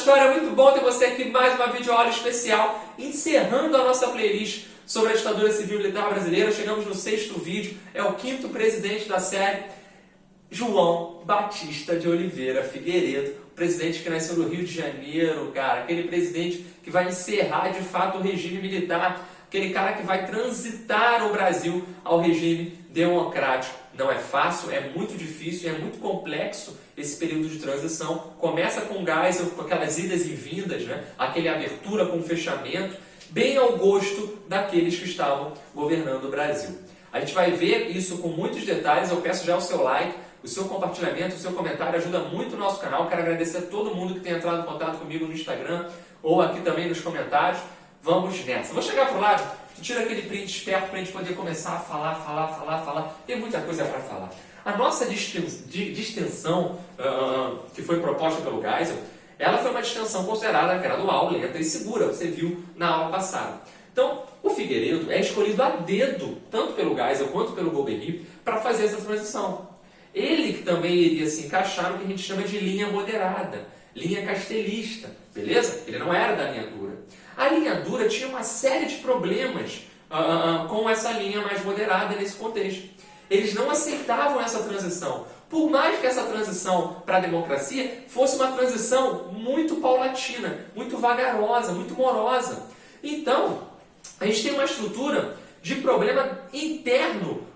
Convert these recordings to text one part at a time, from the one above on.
história, muito bom ter você aqui, mais uma videoaula especial, encerrando a nossa playlist sobre a ditadura civil-militar brasileira. Chegamos no 6º vídeo, é o 5º presidente da série, João Batista de Oliveira Figueiredo, presidente que nasceu no Rio de Janeiro, cara, aquele presidente que vai encerrar de fato o regime militar, aquele cara que vai transitar o Brasil ao regime democrático. Não é fácil, é muito difícil, é muito complexo esse período de transição. Começa com Geisel, com aquelas idas e vindas, né? Aquela abertura com fechamento, bem ao gosto daqueles que estavam governando o Brasil. A gente vai ver isso com muitos detalhes. Eu peço já o seu like, o seu compartilhamento, o seu comentário ajuda muito o nosso canal. Quero agradecer a todo mundo que tem entrado em contato comigo no Instagram ou aqui também nos comentários. Vamos nessa. Vou chegar pro lado, tu tira aquele print esperto para a gente poder começar a falar. Tem muita coisa para falar. A nossa distensão que foi proposta pelo Geisel, ela foi uma distensão considerada gradual, lenta e segura, você viu na aula passada. Então, o Figueiredo é escolhido a dedo, tanto pelo Geisel quanto pelo Golbery, para fazer essa transição. Ele que também iria se encaixar no que a gente chama de linha moderada, linha castelista, beleza? Ele não era da linha dura. A linha dura tinha uma série de problemas com essa linha mais moderada nesse contexto. Eles não aceitavam essa transição, por mais que essa transição para a democracia fosse uma transição muito paulatina, muito vagarosa, muito morosa. Então, a gente tem uma estrutura de problema interno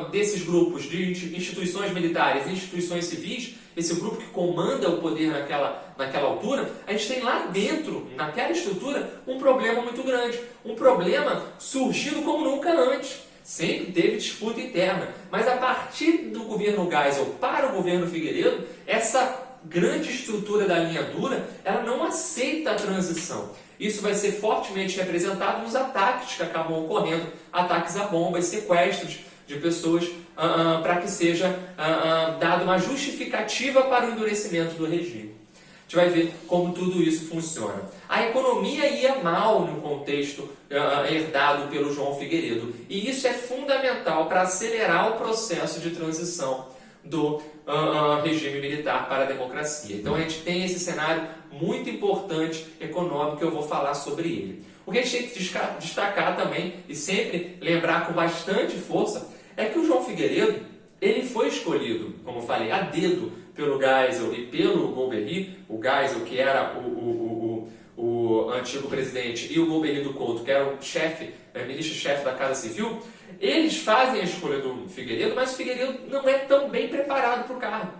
desses grupos de instituições militares e instituições civis, esse grupo que comanda o poder naquela altura. A gente tem lá dentro, naquela estrutura, um problema muito grande, um problema surgido como nunca antes. Sempre teve disputa interna, mas a partir do governo Geisel para o governo Figueiredo, essa grande estrutura da linha dura, ela não aceita a transição. Isso vai ser fortemente representado nos ataques que acabam ocorrendo, ataques a bombas, sequestros de pessoas, para que seja dada uma justificativa para o endurecimento do regime. A gente vai ver como tudo isso funciona. A economia ia mal no contexto herdado pelo João Figueiredo, e isso é fundamental para acelerar o processo de transição do regime militar para a democracia. Então a gente tem esse cenário muito importante econômico que eu vou falar sobre ele. O que a gente tem que destacar também e sempre lembrar com bastante força é que o João Figueiredo, ele foi escolhido, como eu falei, a dedo pelo Geisel e pelo Golbery. O Geisel, que era o antigo presidente, e o Golbery do Couto, que era o ministro-chefe da Casa Civil. Eles fazem a escolha do Figueiredo, mas o Figueiredo não é tão bem preparado para o cargo.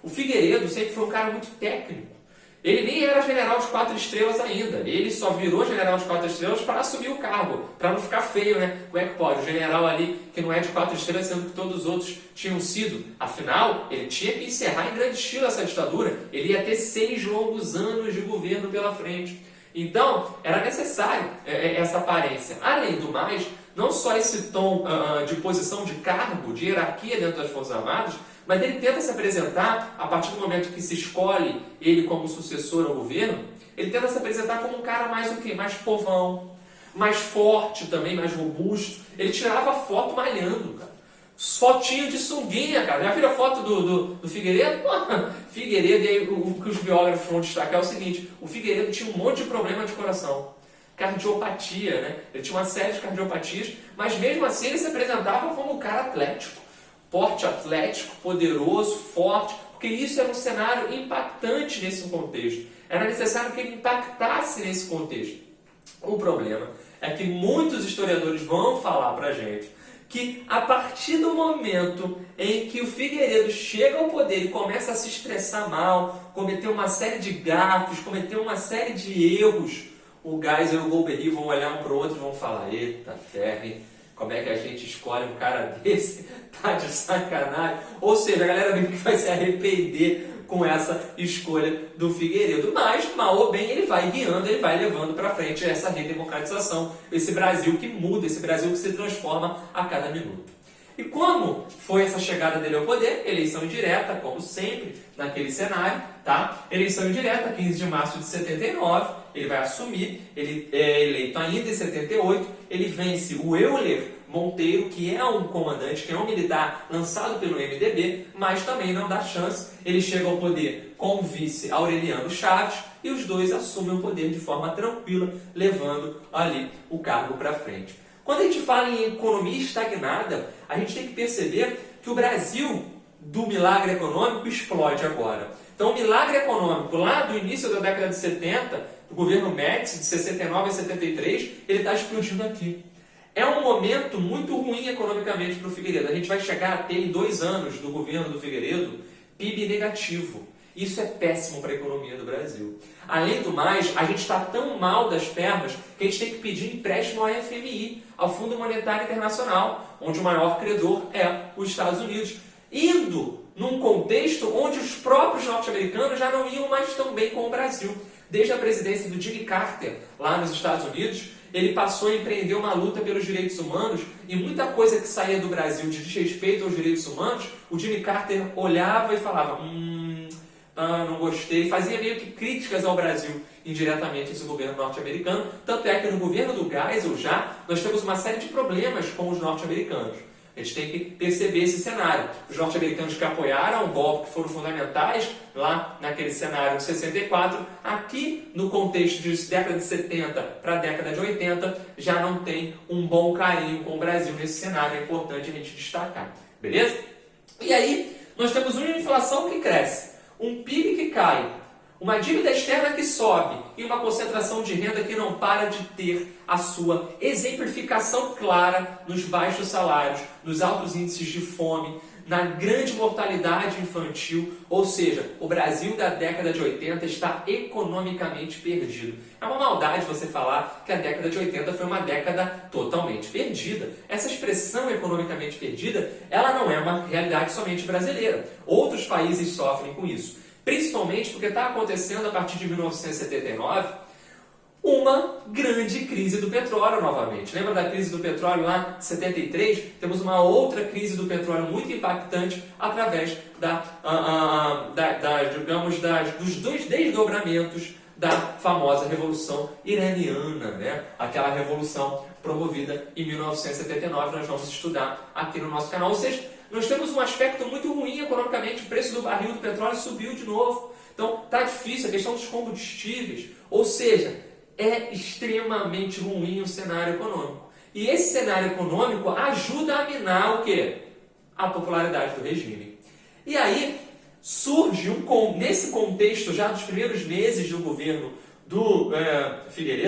O Figueiredo sempre foi um cara muito técnico. Ele nem era general de 4 estrelas ainda. Ele só virou general de 4 estrelas para assumir o cargo, para não ficar feio, né? Como é que pode? O general ali que não é de 4 estrelas, sendo que todos os outros tinham sido. Afinal, ele tinha que encerrar em grande estilo essa ditadura. Ele ia ter 6 longos anos de governo pela frente. Então, era necessário essa aparência. Além do mais, não só esse tom de posição de cargo, de hierarquia dentro das Forças Armadas, mas ele tenta se apresentar, a partir do momento que se escolhe ele como sucessor ao governo, ele tenta se apresentar como um cara mais o quê? Mais povão, mais forte também, mais robusto. Ele tirava foto malhando, cara. Fotinho de sunguinha, cara. Já viram a foto do Figueiredo? Figueiredo, e aí o que os biógrafos vão destacar é o seguinte: o Figueiredo tinha um monte de problema de coração. Cardiopatia, né? Ele tinha uma série de cardiopatias, mas mesmo assim ele se apresentava como um cara atlético. Porte atlético, poderoso, forte, porque isso era um cenário impactante nesse contexto. Era necessário que ele impactasse nesse contexto. O problema é que muitos historiadores vão falar pra gente que a partir do momento em que o Figueiredo chega ao poder e começa a se estressar mal, cometer uma série de gafes, cometer uma série de erros, o Geisel e o Golbery vão olhar um para o outro e vão falar: eita ferro, hein? Como é que a gente escolhe um cara desse? Tá de sacanagem. Ou seja, a galera meio que vai se arrepender com essa escolha do Figueiredo. Mas, mal ou bem, ele vai guiando, ele vai levando para frente essa redemocratização, esse Brasil que muda, esse Brasil que se transforma a cada minuto. E como foi essa chegada dele ao poder? Eleição indireta, como sempre, naquele cenário, tá? Eleição indireta, 15 de março de 79, ele vai assumir, ele é eleito ainda em 78, ele vence o Euler Monteiro, que é um comandante, que é um militar lançado pelo MDB, mas também não dá chance. Ele chega ao poder com o vice Aureliano Chaves e os dois assumem o poder de forma tranquila, levando ali o cargo para frente. Quando a gente fala em economia estagnada, a gente tem que perceber que o Brasil do milagre econômico explode agora. Então, o milagre econômico lá do início da década de 70, do governo Médici, de 69 a 73, ele está explodindo aqui. É um momento muito ruim economicamente para o Figueiredo. A gente vai chegar a ter, em 2 anos do governo do Figueiredo, PIB negativo. Isso é péssimo para a economia do Brasil. Além do mais, a gente está tão mal das pernas que a gente tem que pedir empréstimo ao FMI, ao Fundo Monetário Internacional, onde o maior credor é os Estados Unidos, indo num contexto onde os próprios norte-americanos já não iam mais tão bem com o Brasil. Desde a presidência do Jimmy Carter, lá nos Estados Unidos, ele passou a empreender uma luta pelos direitos humanos e muita coisa que saía do Brasil de desrespeito aos direitos humanos, o Jimmy Carter olhava e falava, não gostei, fazia meio que críticas ao Brasil indiretamente esse governo norte-americano, tanto é que no governo do Geisel já, nós temos uma série de problemas com os norte-americanos. A gente tem que perceber esse cenário. Os norte-americanos que apoiaram o golpe, que foram fundamentais lá naquele cenário de 64, aqui no contexto de década de 70 para a década de 80, já não tem um bom carinho com o Brasil nesse cenário. É importante a gente destacar. Beleza? E aí, nós temos uma inflação que cresce, um PIB que cai, uma dívida externa que sobe e uma concentração de renda que não para de ter a sua exemplificação clara nos baixos salários, nos altos índices de fome, na grande mortalidade infantil, ou seja, o Brasil da década de 80 está economicamente perdido. É uma maldade você falar que a década de 80 foi uma década totalmente perdida. Essa expressão economicamente perdida, ela não é uma realidade somente brasileira. Outros países sofrem com isso. Principalmente porque está acontecendo, a partir de 1979, uma grande crise do petróleo novamente. Lembra da crise do petróleo lá em 73? Temos uma outra crise do petróleo muito impactante através dos 2 desdobramentos da famosa Revolução Iraniana, né? Aquela revolução promovida em 1979, nós vamos estudar aqui no nosso canal. Ou seja, nós temos um aspecto muito ruim economicamente, o preço do barril do petróleo subiu de novo. Então, está difícil a questão dos combustíveis. Ou seja, é extremamente ruim o cenário econômico. E esse cenário econômico ajuda a minar o quê? A popularidade do regime. E aí, surge, nesse contexto já dos primeiros meses do governo do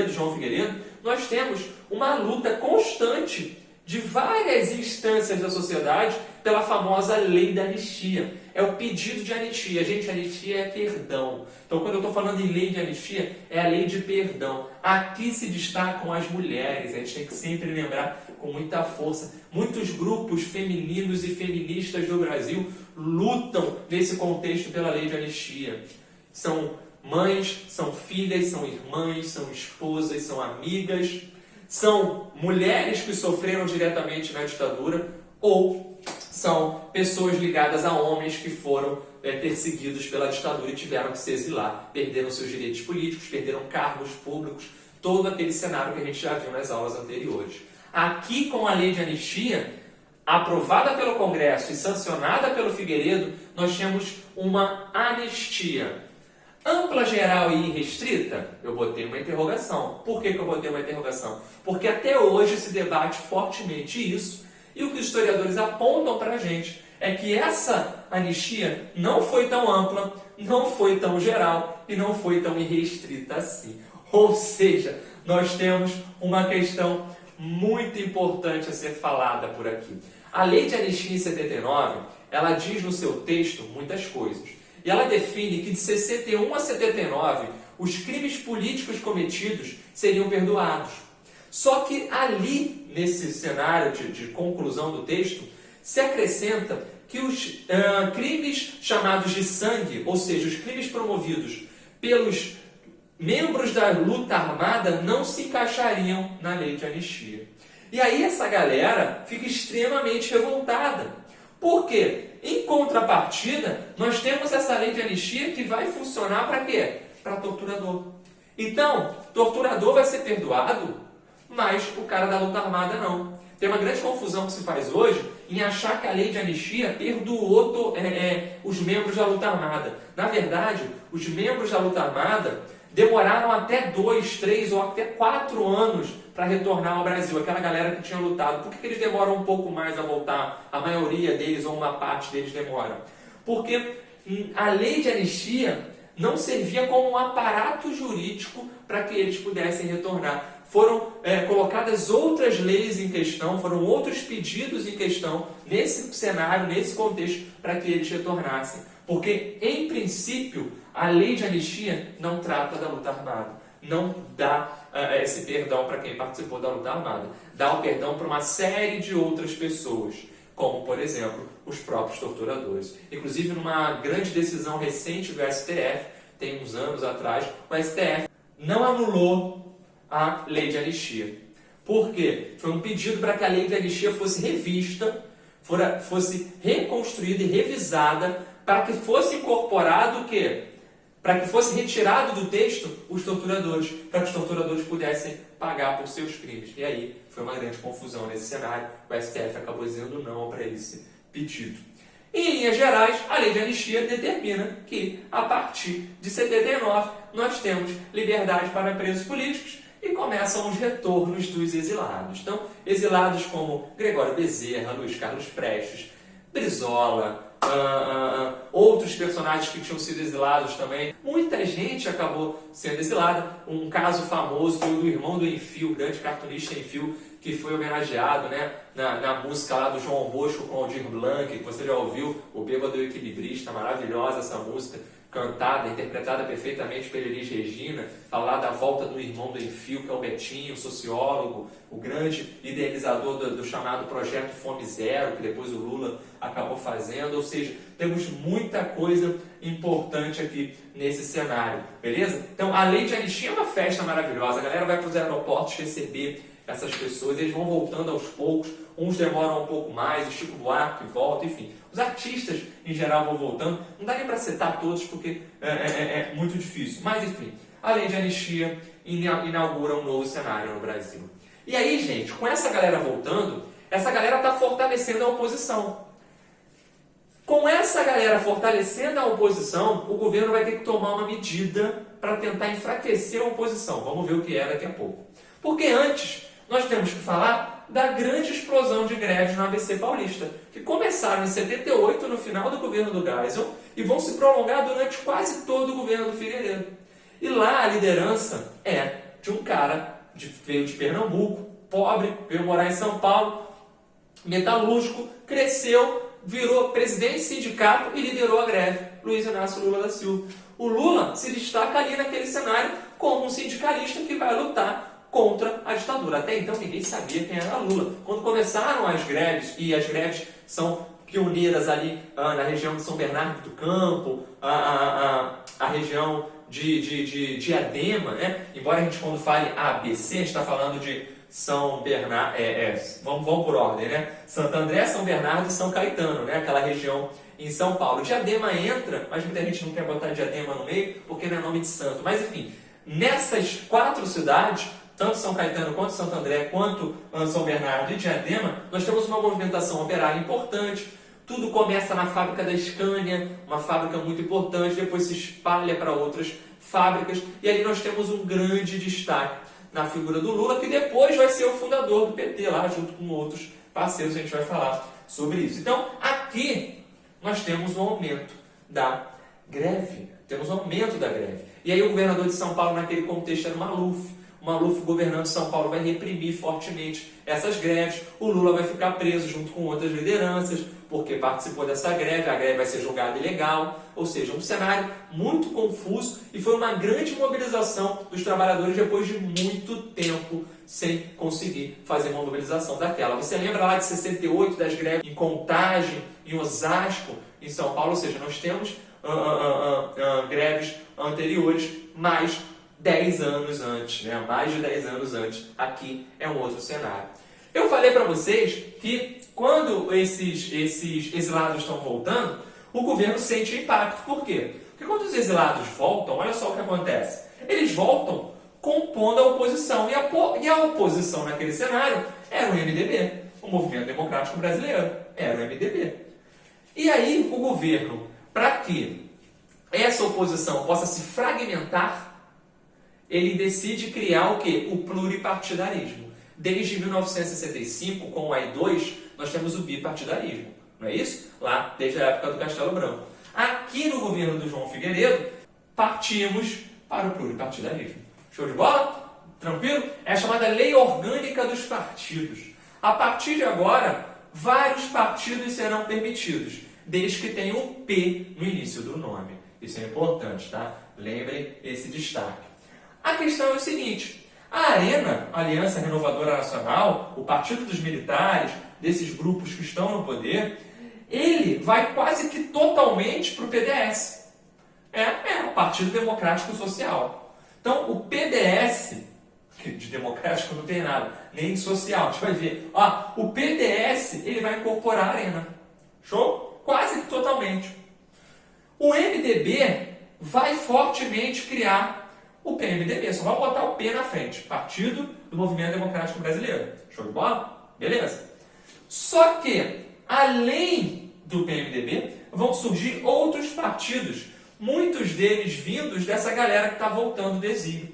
João Figueiredo, nós temos uma luta constante de várias instâncias da sociedade pela famosa lei da anistia. É o pedido de anistia. Gente, anistia é perdão. Então, quando eu estou falando em lei de anistia, é a lei de perdão. Aqui se destacam as mulheres. A gente tem que sempre lembrar com muita força. Muitos grupos femininos e feministas do Brasil lutam nesse contexto pela lei de anistia. São mães, são filhas, são irmãs, são esposas, são amigas, são mulheres que sofreram diretamente na ditadura ou são pessoas ligadas a homens que foram perseguidos pela ditadura e tiveram que se exilar, perderam seus direitos políticos, perderam cargos públicos, todo aquele cenário que a gente já viu nas aulas anteriores. Aqui, com a lei de anistia, aprovada pelo Congresso e sancionada pelo Figueiredo, nós temos uma anistia ampla, geral e irrestrita? Eu botei uma interrogação. Por que eu botei uma interrogação? Porque até hoje se debate fortemente isso, e o que os historiadores apontam para a gente é que essa anistia não foi tão ampla, não foi tão geral e não foi tão irrestrita assim. Ou seja, nós temos uma questão muito importante a ser falada por aqui. A lei de anistia em 79, ela diz no seu texto muitas coisas. E ela define que de 61 a 79, os crimes políticos cometidos seriam perdoados. Só que ali, nesse cenário de conclusão do texto, se acrescenta que os crimes chamados de sangue, ou seja, os crimes promovidos pelos membros da luta armada, não se encaixariam na lei de anistia. E aí essa galera fica extremamente revoltada. Por quê? Em contrapartida, nós temos essa lei de anistia que vai funcionar para quê? Para torturador. Então, torturador vai ser perdoado, mas o cara da luta armada não. tem uma grande confusão que se faz hoje em achar que a lei de anistia perdoou os membros da luta armada. Na verdade, os membros da luta armada demoraram até 2, 3 ou até 4 anos para retornar ao Brasil, aquela galera que tinha lutado. Por que eles demoram um pouco mais a voltar? A maioria deles ou uma parte deles demora. Porque a lei de anistia não servia como um aparato jurídico para que eles pudessem retornar. Foram colocadas outras leis em questão, foram outros pedidos em questão nesse cenário, nesse contexto, para que eles retornassem. Porque, em princípio, a lei de anistia não trata da luta armada, não dá esse perdão para quem participou da luta armada, dá o perdão para uma série de outras pessoas, como, por exemplo, os próprios torturadores. Inclusive, numa grande decisão recente do STF, tem uns anos atrás, o STF não anulou a lei de anistia. Por quê? Foi um pedido para que a lei de anistia fosse revista, fosse reconstruída e revisada, para que fosse incorporado o quê? Para que fosse retirado do texto os torturadores, para que os torturadores pudessem pagar por seus crimes. E aí foi uma grande confusão nesse cenário. O STF acabou dizendo não para esse pedido. Em linhas gerais, a lei de anistia determina que, a partir de 79, nós temos liberdade para presos políticos e começam os retornos dos exilados. Então, exilados como Gregório Bezerra, Luiz Carlos Prestes, Brizola, outros personagens que tinham sido exilados também. Muita gente acabou sendo exilada. Um caso famoso foi o do irmão do Enfio, o grande cartunista Enfio, que foi homenageado, né, na música lá do João Bosco com Aldir Blanc, que você já ouviu, O Bêbado e o Equilibrista, maravilhosa essa música, cantada, interpretada perfeitamente pela Elis Regina, falar da volta do irmão do Enfio, que é o Betinho, sociólogo, o grande idealizador do chamado Projeto Fome Zero, que depois o Lula acabou fazendo. Ou seja, temos muita coisa importante aqui nesse cenário, beleza? Então, a lei de anistia é uma festa maravilhosa, a galera vai para os aeroportos receber essas pessoas, eles vão voltando aos poucos, uns demoram um pouco mais, o Chico Buarque volta, enfim. Os artistas, em geral, vão voltando. Não dá nem para citar todos, porque é muito difícil. Mas, enfim, a lei de anistia inaugura um novo cenário no Brasil. E aí, gente, com essa galera voltando, essa galera está fortalecendo a oposição. Com essa galera fortalecendo a oposição, o governo vai ter que tomar uma medida para tentar enfraquecer a oposição. Vamos ver o que é daqui a pouco. Porque antes, nós temos que falar da grande explosão de greves no ABC Paulista, que começaram em 78, no final do governo do Geisel, e vão se prolongar durante quase todo o governo do Figueiredo. E lá a liderança é de um cara veio de Pernambuco, pobre, veio morar em São Paulo, metalúrgico, cresceu, virou presidente de sindicato e liderou a greve, Luiz Inácio Lula da Silva. O Lula se destaca ali naquele cenário como um sindicalista que vai lutar contra a ditadura. Até então ninguém sabia quem era Lula. Quando começaram as greves, e as greves são pioneiras ali na região de São Bernardo do Campo, a região de Diadema, né? Embora a gente, quando fale ABC, a gente está falando de São Bernardo, vamos por ordem, né? Santo André, São Bernardo e São Caetano, né? Aquela região em São Paulo. Diadema entra, mas muita gente não quer botar Diadema no meio, porque não é nome de santo. Mas enfim, nessas 4 cidades, tanto São Caetano, quanto Santo André, quanto São Bernardo e Diadema, nós temos uma movimentação operária importante. Tudo começa na fábrica da Scania, uma fábrica muito importante, depois se espalha para outras fábricas, e ali nós temos um grande destaque na figura do Lula, que depois vai ser o fundador do PT, lá junto com outros parceiros, a gente vai falar sobre isso. Então, aqui nós temos um aumento da greve, temos um aumento da greve. E aí o governador de São Paulo, naquele contexto, era o Maluf. O Maluf, governando São Paulo, vai reprimir fortemente essas greves. O Lula vai ficar preso junto com outras lideranças, porque participou dessa greve, a greve vai ser julgada ilegal. Ou seja, um cenário muito confuso, e foi uma grande mobilização dos trabalhadores depois de muito tempo sem conseguir fazer uma mobilização daquela. Você lembra lá de 68, das greves em Contagem, em Osasco, em São Paulo? Ou seja, nós temos greves anteriores, mas 10 anos antes, né? Mais de 10 anos antes, aqui é um outro cenário. Eu falei para vocês que quando esses exilados estão voltando, o governo sente o impacto. Por quê? Porque quando os exilados voltam, olha só o que acontece. Eles voltam compondo a oposição. E a oposição naquele cenário era o MDB. o Movimento Democrático Brasileiro, era o MDB. E aí o governo, para que essa oposição possa se fragmentar, ele decide criar o quê? O pluripartidarismo. Desde 1965, com o AI-2, nós temos o bipartidarismo, não é isso? Lá, desde a época do Castelo Branco. Aqui no governo do João Figueiredo, partimos para o pluripartidarismo. Show de bola? Tranquilo? É a chamada Lei Orgânica dos Partidos. A partir de agora, vários partidos serão permitidos, desde que tenha um P no início do nome. Isso é importante, tá? Lembrem esse destaque. A questão é o seguinte: a ARENA, Aliança Renovadora Nacional, o Partido dos Militares, desses grupos que estão no poder, ele vai quase que totalmente para o PDS. O Partido Democrático Social. Então, o PDS, que de democrático não tem nada, nem de social, a gente vai ver. O PDS, ele vai incorporar a ARENA. Show? Quase que totalmente. O MDB vai fortemente criar o PMDB, só vai botar o P na frente. Partido do Movimento Democrático Brasileiro. Show de bola? Beleza. Só que, além do PMDB, vão surgir outros partidos, muitos deles vindos dessa galera que está voltando do exílio.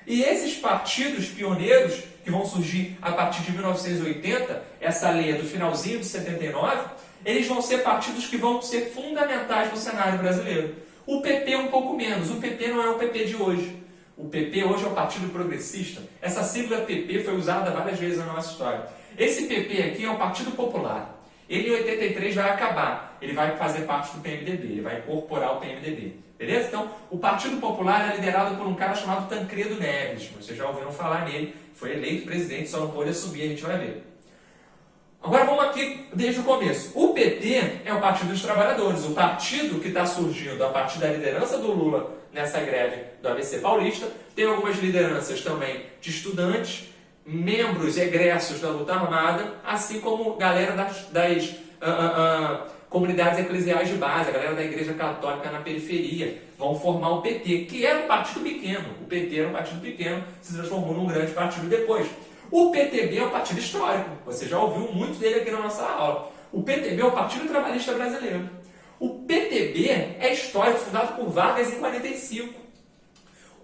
E esses partidos pioneiros, que vão surgir a partir de 1980, essa lei é do finalzinho de 79, eles vão ser partidos que vão ser fundamentais no cenário brasileiro. O PP um pouco menos. O PP não é o PP de hoje. O PP hoje é o Partido Progressista. Essa sigla PP foi usada várias vezes na nossa história. Esse PP aqui é o Partido Popular. Ele em 83 vai acabar. Ele vai fazer parte do PMDB. Ele vai incorporar o PMDB. Beleza? Então, o Partido Popular é liderado por um cara chamado Tancredo Neves. Vocês já ouviram falar nele. Foi eleito presidente, só não pôde assumir, a gente vai ver. Agora vamos aqui desde o começo. O PT é o Partido dos Trabalhadores, o partido que está surgindo a partir da liderança do Lula nessa greve do ABC Paulista. Tem algumas lideranças também de estudantes, membros egressos da luta armada, assim como galera das comunidades eclesiais de base, a galera da Igreja Católica na periferia, vão formar o PT, que era um partido pequeno. O PT era um partido pequeno, se transformou num grande partido depois. O PTB é um partido histórico, você já ouviu muito dele aqui na nossa aula. O PTB é o Partido Trabalhista Brasileiro. O PTB é histórico, fundado por Vargas em 45.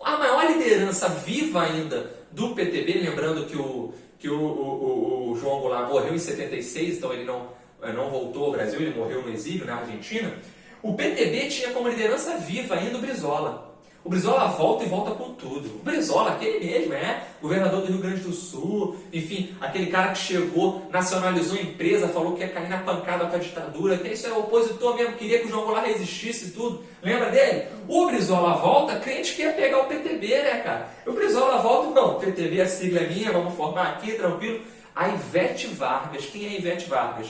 A maior liderança viva ainda do PTB, lembrando que o João Goulart morreu em 76, então ele não voltou ao Brasil, ele morreu no exílio, na Argentina. O PTB tinha como liderança viva ainda o Brizola. O Brizola volta e volta com tudo. O Brizola, aquele mesmo, governador do Rio Grande do Sul, enfim, aquele cara que chegou, nacionalizou a empresa, falou que ia cair na pancada com a ditadura, que isso é opositor mesmo, queria que o João Goulart resistisse e tudo. Lembra dele? O Brizola volta, crente que ia pegar o PTB, né, cara? O Brizola volta, não, PTB, a sigla é minha, vamos formar aqui, tranquilo. A Ivete Vargas, quem é a Ivete Vargas?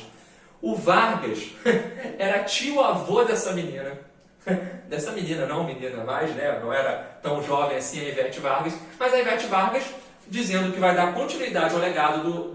O Vargas era tio-avô dessa menina. Dessa menina, não menina mais, né? Não era tão jovem assim a Ivete Vargas, mas a Ivete Vargas dizendo que vai dar continuidade ao legado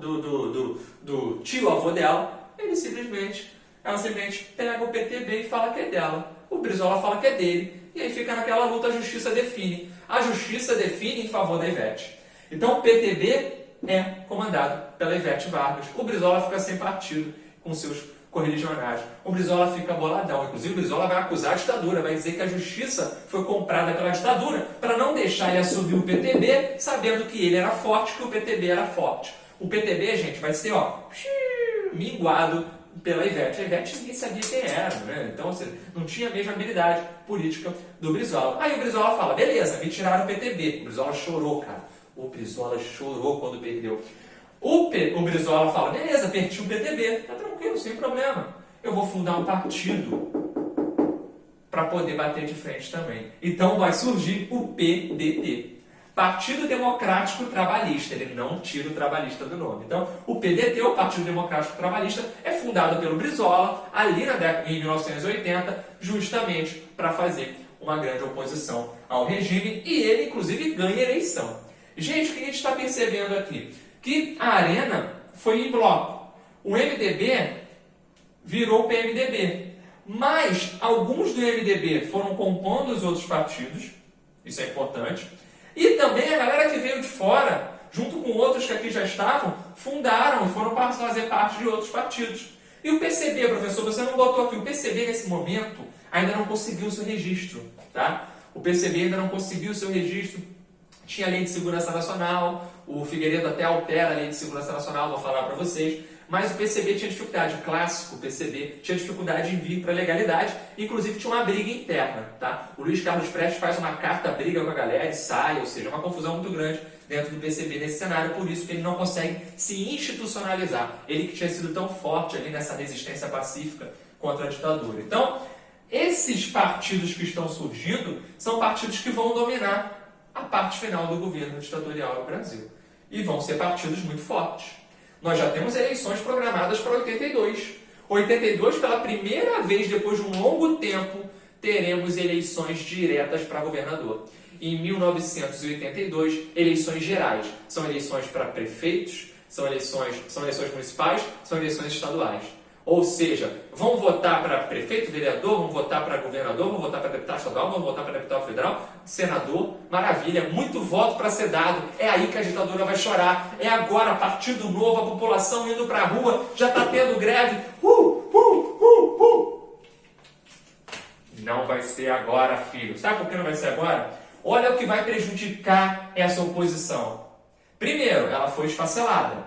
do tio-avô dela, ela simplesmente pega o PTB e fala que é dela. O Brizola fala que é dele. E aí fica naquela luta, a justiça define. A justiça define em favor da Ivete. Então o PTB é comandado pela Ivete Vargas. O Brizola fica sem partido, com seus correligionários. O Brizola fica boladão. Inclusive, o Brizola vai acusar a ditadura, vai dizer que a justiça foi comprada pela ditadura para não deixar ele assumir o PTB, sabendo que ele era forte, que o PTB era forte. O PTB, gente, vai ser, minguado pela Ivete. A Ivete ninguém sabia quem era, né? Então, não tinha a mesma habilidade política do Brizola. Aí o Brizola fala, beleza, me tiraram o PTB. O Brizola chorou, cara. O Brizola chorou quando perdeu. O Brizola fala, beleza, perdi o PTB, tá tranquilo, sem problema. Eu vou fundar um partido para poder bater de frente também. Então vai surgir o PDT, Partido Democrático Trabalhista. Ele não tira o trabalhista do nome. Então, o PDT, o Partido Democrático Trabalhista, é fundado pelo Brizola, ali em 1980, justamente para fazer uma grande oposição ao regime, e ele, inclusive, ganha eleição. Gente, o que a gente está percebendo aqui? Que a ARENA foi em bloco. O MDB virou o PMDB. Mas alguns do MDB foram compondo os outros partidos. Isso é importante. E também a galera que veio de fora junto com outros que aqui já estavam, fundaram e foram fazer parte de outros partidos. E o PCB, professor, você não botou aqui, o PCB nesse momento ainda não conseguiu o seu registro, tá? O PCB ainda não conseguiu o seu registro, tinha a Lei de Segurança Nacional, o Figueiredo até altera a Lei de Segurança Nacional, vou falar para vocês, mas o PCB tinha dificuldade, o clássico PCB tinha dificuldade em vir para a legalidade, inclusive tinha uma briga interna, tá? O Luiz Carlos Prestes faz uma carta-briga com a galera e sai, ou seja, uma confusão muito grande dentro do PCB nesse cenário, por isso que ele não consegue se institucionalizar. Ele que tinha sido tão forte ali nessa resistência pacífica contra a ditadura. Então, esses partidos que estão surgindo são partidos que vão dominar a parte final do governo ditatorial no Brasil. E vão ser partidos muito fortes. Nós já temos eleições programadas para 82. 82, pela primeira vez depois de um longo tempo, teremos eleições diretas para governador. Em 1982, eleições gerais. São eleições para prefeitos, são eleições municipais, são eleições estaduais. Ou seja, vão votar para prefeito, vereador, vão votar para governador, vão votar para deputado estadual, vão votar para deputado federal, senador, maravilha, muito voto para ser dado. É aí que a ditadura vai chorar. É agora, Partido Novo, a população indo para a rua, já está tendo greve. Não vai ser agora, filho. Sabe por que não vai ser agora? Olha o que vai prejudicar essa oposição. Primeiro, ela foi esfacelada.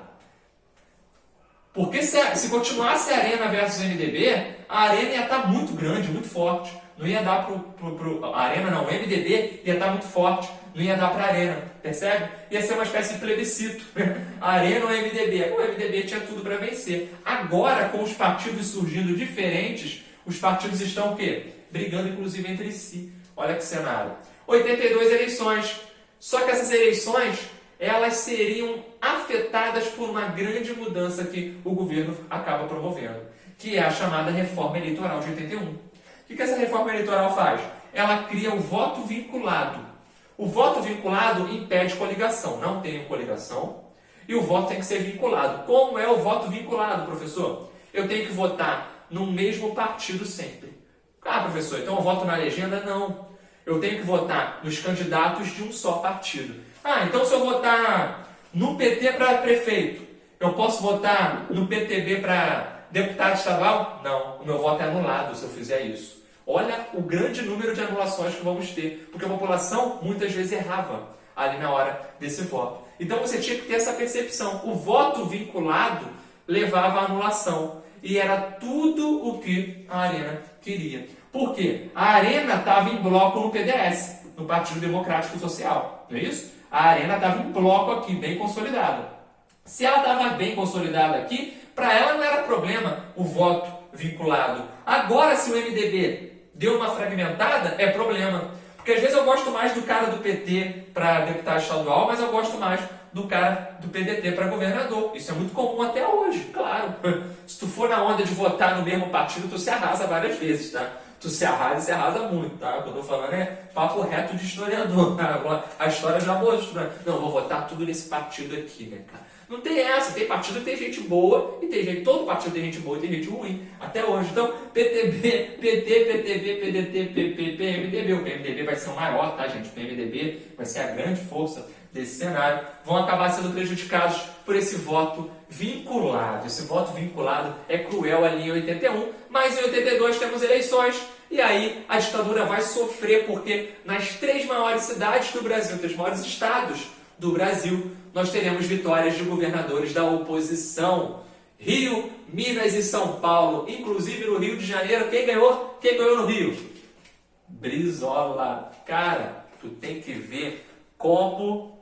Porque se continuasse a Arena versus MDB, a Arena ia estar muito grande, muito forte. Não ia dar a Arena não, o MDB ia estar muito forte. Não ia dar para a Arena, percebe? Ia ser uma espécie de plebiscito. A Arena ou o MDB? O MDB tinha tudo para vencer. Agora, com os partidos surgindo diferentes, os partidos estão o quê? Brigando, inclusive, entre si. Olha que cenário. 82 eleições. Só que essas eleições, elas seriam afetadas por uma grande mudança que o governo acaba promovendo, que é a chamada reforma eleitoral de 81. O que essa reforma eleitoral faz? Ela cria o voto vinculado. O voto vinculado impede coligação. Não tem coligação e o voto tem que ser vinculado. Como é o voto vinculado, professor? Eu tenho que votar no mesmo partido sempre. Ah, professor, então eu voto na legenda? Não. Eu tenho que votar nos candidatos de um só partido. Ah, então se eu votar no PT para prefeito, eu posso votar no PTB para deputado estadual? Não, o meu voto é anulado se eu fizer isso. Olha o grande número de anulações que vamos ter, porque a população muitas vezes errava ali na hora desse voto. Então você tinha que ter essa percepção. O voto vinculado levava à anulação e era tudo o que a Arena queria. Por quê? A Arena estava em bloco no PDS, no Partido Democrático Social, não é isso? A Arena estava em bloco aqui, bem consolidada. Se ela estava bem consolidada aqui, para ela não era problema o voto vinculado. Agora, se o MDB deu uma fragmentada, é problema. Porque às vezes eu gosto mais do cara do PT para deputado estadual, mas eu gosto mais do cara do PDT para governador. Isso é muito comum até hoje, claro. Se tu for na onda de votar no mesmo partido, tu se arrasa várias vezes, tá? Tu se arrasa muito, tá? O que eu tô falando é papo reto de historiador, tá? A história já mostra. Não, vou votar tudo nesse partido aqui, né, cara? Não tem essa, tem partido que tem gente boa e tem gente, todo partido tem gente boa e tem gente ruim, até hoje. Então, PTB, PT, PTB, PDT, PP, MDB. O PMDB vai ser o maior, tá, gente? O PMDB vai ser a grande força desse cenário. Vão acabar sendo prejudicados por esse voto vinculado. Esse voto vinculado é cruel ali em 81, mas em 82 temos eleições e aí a ditadura vai sofrer porque nas 3 maiores cidades do Brasil, 3 maiores estados do Brasil, nós teremos vitórias de governadores da oposição. Rio, Minas e São Paulo, inclusive no Rio de Janeiro, quem ganhou? Quem ganhou no Rio? Brizola. Cara, tu tem que ver como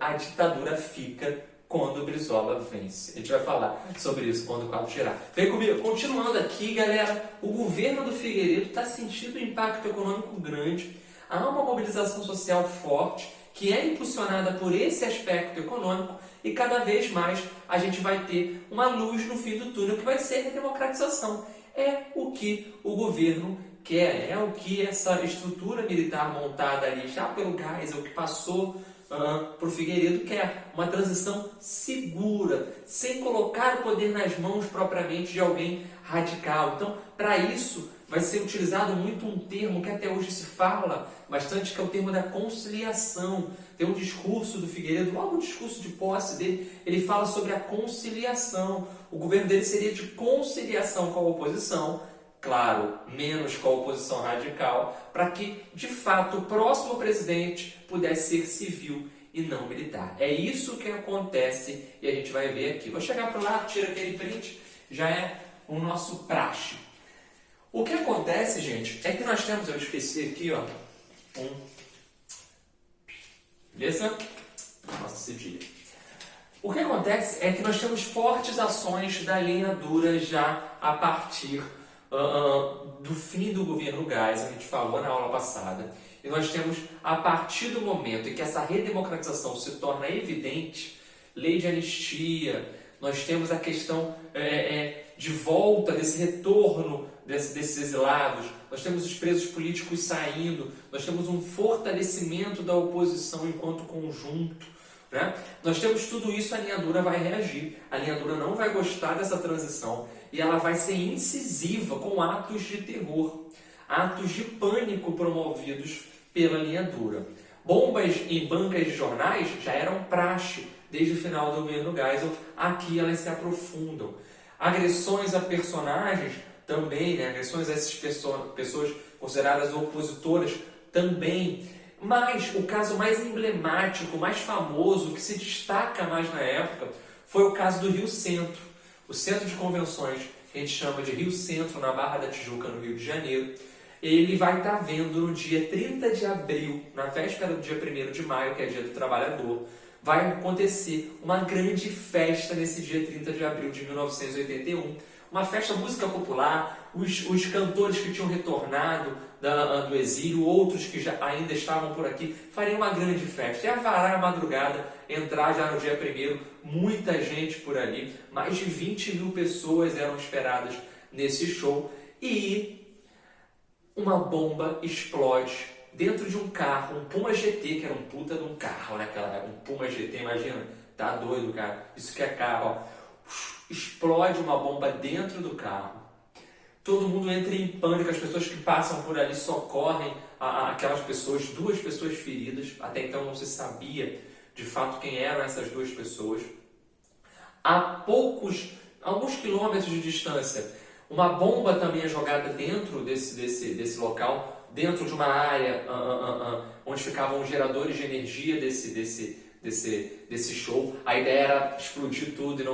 a ditadura fica quando o Brizola vence. A gente vai falar sobre isso quando o quadro girar. Vem comigo. Continuando aqui, galera, o governo do Figueiredo está sentindo um impacto econômico grande. Há uma mobilização social forte que é impulsionada por esse aspecto econômico e cada vez mais a gente vai ter uma luz no fim do túnel que vai ser a democratização. É o que o governo quer, é o que essa estrutura militar montada ali já pelo Geisel, que passou para o Figueiredo, quer uma transição segura, sem colocar o poder nas mãos propriamente de alguém radical. Então, para isso, vai ser utilizado muito um termo que até hoje se fala bastante, que é o termo da conciliação. Tem um discurso do Figueiredo, logo o discurso de posse dele, ele fala sobre a conciliação. O governo dele seria de conciliação com a oposição, claro, menos com a oposição radical, para que, de fato, o próximo presidente pudesse ser civil e não militar. É isso que acontece e a gente vai ver aqui. Vou chegar para lá, tira aquele print, já é o nosso praxe. O que acontece, gente, é que nós temos, eu esqueci aqui, ó, beleza? Nossa cedilha. O que acontece é que nós temos fortes ações da linha dura já a partir do fim do governo Geisel, a gente falou na aula passada, e nós temos, a partir do momento em que essa redemocratização se torna evidente, lei de anistia, nós temos a questão de volta, desse retorno desses exilados, nós temos os presos políticos saindo, nós temos um fortalecimento da oposição enquanto conjunto, né? Nós temos tudo isso, a linha dura vai reagir, a linha dura não vai gostar dessa transição e ela vai ser incisiva com atos de terror, atos de pânico promovidos pela linha dura. Bombas em bancas de jornais já eram praxe desde o final do governo Geisel, aqui elas se aprofundam. Agressões a personagens também, né? Agressões a essas pessoas consideradas opositoras também. Mas o caso mais emblemático, mais famoso, que se destaca mais na época, foi o caso do Rio Centro. O centro de convenções, que a gente chama de Rio Centro, na Barra da Tijuca, no Rio de Janeiro, ele vai estar vendo no dia 30 de abril, na véspera do dia 1º de maio, que é dia do trabalhador, vai acontecer uma grande festa nesse dia 30 de abril de 1981, uma festa música popular, os cantores que tinham retornado do exílio, outros que ainda estavam por aqui, fariam uma grande festa. E a varar a madrugada, entrar já no dia 1º, muita gente por ali, mais de 20 mil pessoas eram esperadas nesse show, e uma bomba explode dentro de um carro, um Puma GT, que era um puta de um carro naquela época, um Puma GT, imagina, tá doido, cara, isso que é carro, ó. Explode uma bomba dentro do carro, todo mundo entra em pânico, as pessoas que passam por ali socorrem aquelas pessoas, 2 pessoas feridas, até então não se sabia de fato quem eram essas 2 pessoas. A alguns quilômetros de distância, uma bomba também é jogada dentro desse local, dentro de uma área onde ficavam os geradores de energia desse show. A ideia era explodir tudo e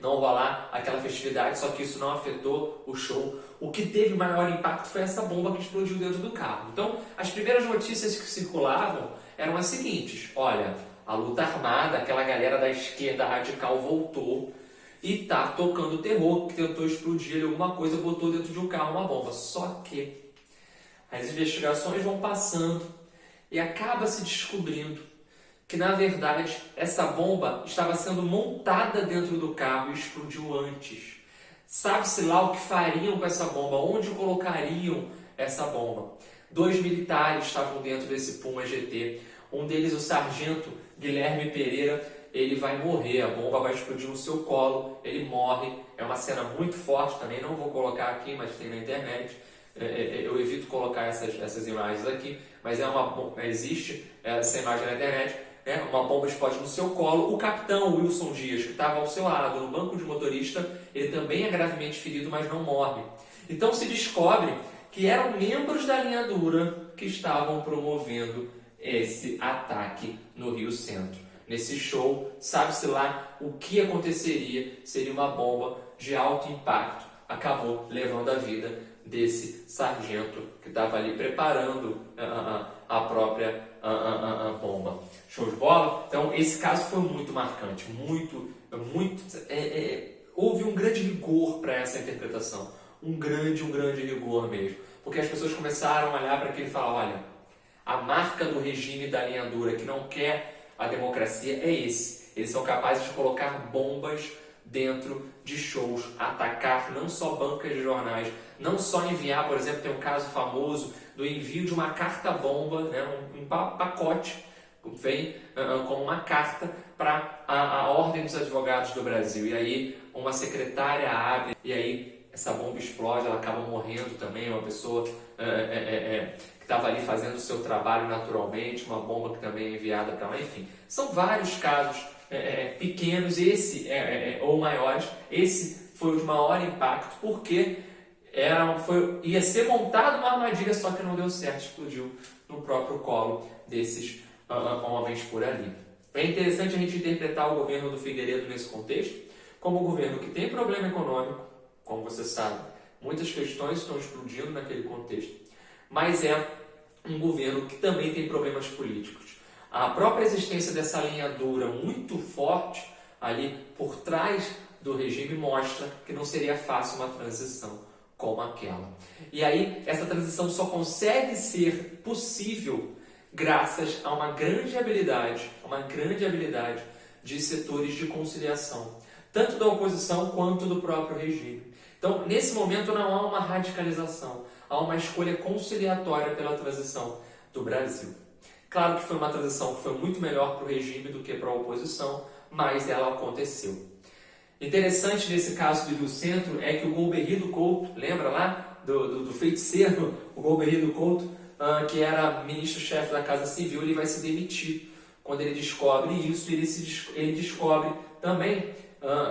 não rolar aquela festividade, só que isso não afetou o show. O que teve maior impacto foi essa bomba que explodiu dentro do carro. Então, as primeiras notícias que circulavam eram as seguintes: olha, a luta armada, aquela galera da esquerda radical voltou e tá tocando terror, que tentou explodir ali alguma coisa, botou dentro de um carro uma bomba. Só que as investigações vão passando e acaba se descobrindo que, na verdade, essa bomba estava sendo montada dentro do carro e explodiu antes. Sabe-se lá o que fariam com essa bomba, onde colocariam essa bomba. 2 militares estavam dentro desse Puma GT, um deles, o sargento Guilherme Pereira, ele vai morrer, a bomba vai explodir no seu colo, ele morre. É uma cena muito forte também, não vou colocar aqui, mas tem na internet. Eu evito colocar essas imagens aqui, mas existe essa imagem na internet. Uma bomba explode no seu colo. O capitão Wilson Dias, que estava ao seu lado no banco de motorista, ele também é gravemente ferido, mas não morre. Então se descobre que eram membros da linha dura que estavam promovendo esse ataque no Rio Centro. Nesse show, sabe-se lá o que aconteceria, seria uma bomba de alto impacto, acabou levando a vida desse sargento que estava ali preparando a própria bomba. Show de bola? Então, esse caso foi muito marcante, houve um grande rigor para essa interpretação, um grande rigor mesmo, porque as pessoas começaram a olhar para aquilo e falar: olha, a marca do regime da linha dura que não quer a democracia é esse. Eles são capazes de colocar bombas dentro de shows, atacar não só bancas de jornais, não só enviar, por exemplo, tem um caso famoso do envio de uma carta-bomba, né, um pacote, vem como uma carta para a Ordem dos Advogados do Brasil. E aí uma secretária abre e aí essa bomba explode, ela acaba morrendo também, uma pessoa que estava ali fazendo o seu trabalho naturalmente, uma bomba que também é enviada para lá, enfim. São vários casos pequenos, ou maiores. Esse foi o de maior impacto, porque ia ser montada uma armadilha, só que não deu certo, explodiu no próprio colo desses homens por ali. É interessante a gente interpretar o governo do Figueiredo nesse contexto como um governo que tem problema econômico, como você sabe, muitas questões estão explodindo naquele contexto, mas é um governo que também tem problemas políticos. A própria existência dessa linha dura muito forte ali por trás do regime mostra que não seria fácil uma transição como aquela. E aí, essa transição só consegue ser possível graças a uma grande habilidade de setores de conciliação, tanto da oposição quanto do próprio regime. Então, nesse momento não há uma radicalização, há uma escolha conciliatória pela transição do Brasil. Claro que foi uma transição que foi muito melhor para o regime do que para a oposição, mas ela aconteceu. Interessante nesse caso do Rio Centro é que o Golbery Couto, lembra lá do feiticeiro, o Golbery Couto, que era ministro-chefe da Casa Civil, ele vai se demitir. Quando ele descobre isso, ele descobre também,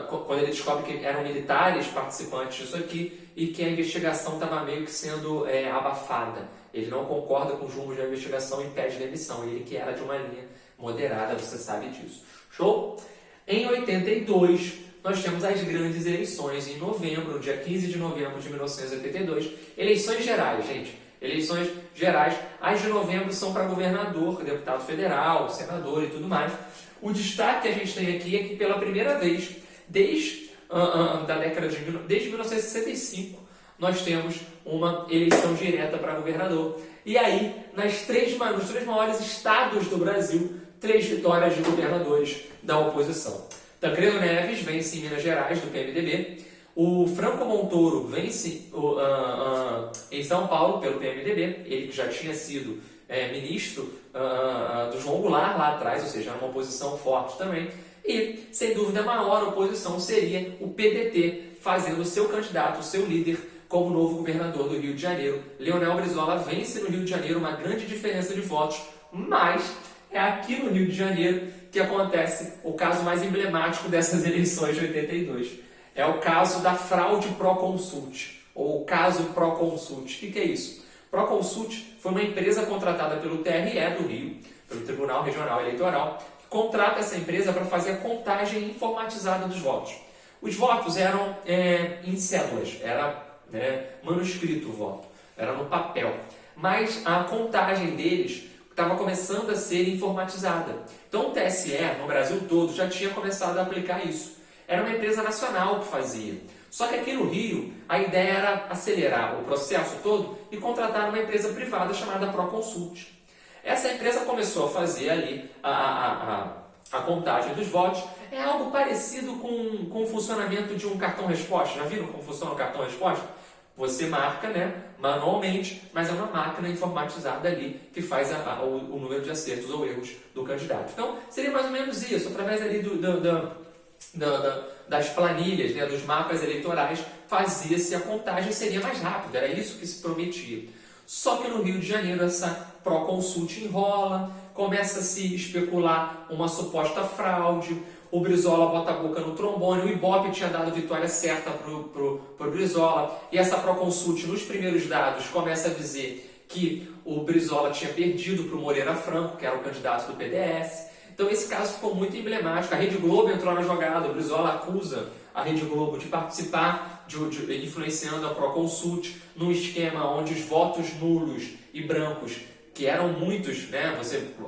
quando ele descobre que eram militares participantes disso aqui e que a investigação estava meio que sendo abafada. Ele não concorda com os rumos da investigação e pede demissão. Ele que era de uma linha moderada, você sabe disso. Show? Em 82, nós temos as grandes eleições em novembro, dia 15 de novembro de 1982. Eleições gerais, gente. Eleições gerais. As de novembro são para governador, deputado federal, senador e tudo mais. O destaque que a gente tem aqui é que pela primeira vez, desde 1965, nós temos uma eleição direta para governador. E aí, nos três maiores estados do Brasil, 3 vitórias de governadores da oposição. Tancredo Neves vence em Minas Gerais, do PMDB. O Franco Montoro vence em São Paulo, pelo PMDB. Ele que já tinha sido ministro do João Goulart lá atrás, ou seja, era uma oposição forte também. E, sem dúvida, a maior oposição seria o PDT, fazendo o seu candidato, o seu líder, como novo governador do Rio de Janeiro. Leonel Brizola vence no Rio de Janeiro, uma grande diferença de votos, mas é aqui no Rio de Janeiro que acontece o caso mais emblemático dessas eleições de 82. É o caso da fraude Proconsult, ou o caso Proconsult. O que é isso? Proconsult foi uma empresa contratada pelo TRE do Rio, pelo Tribunal Regional Eleitoral, que contrata essa empresa para fazer a contagem informatizada dos votos. Os votos eram em cédulas, era manuscrito o voto, era no papel. Mas a contagem deles estava começando a ser informatizada. Então o TSE, no Brasil todo, já tinha começado a aplicar isso. Era uma empresa nacional que fazia. Só que aqui no Rio, a ideia era acelerar o processo todo e contratar uma empresa privada chamada Proconsult. Essa empresa começou a fazer ali a contagem dos votos. É algo parecido com o funcionamento de um cartão-resposta. Já viram como funciona o cartão-resposta? Você marca, manualmente, mas é uma máquina informatizada ali que faz o número de acertos ou erros do candidato. Então, seria mais ou menos isso, através ali das planilhas, dos mapas eleitorais, fazia-se a contagem, seria mais rápido, era isso que se prometia. Só que no Rio de Janeiro essa Proconsult enrola, começa a se especular uma suposta fraude, o Brizola bota a boca no trombone, o Ibope tinha dado vitória certa pro Brizola, e essa Proconsult, nos primeiros dados, começa a dizer que o Brizola tinha perdido para o Moreira Franco, que era o candidato do PDS. Então esse caso ficou muito emblemático. A Rede Globo entrou na jogada, o Brizola acusa a Rede Globo de participar, influenciando a Proconsult, num esquema onde os votos nulos e brancos, que eram muitos,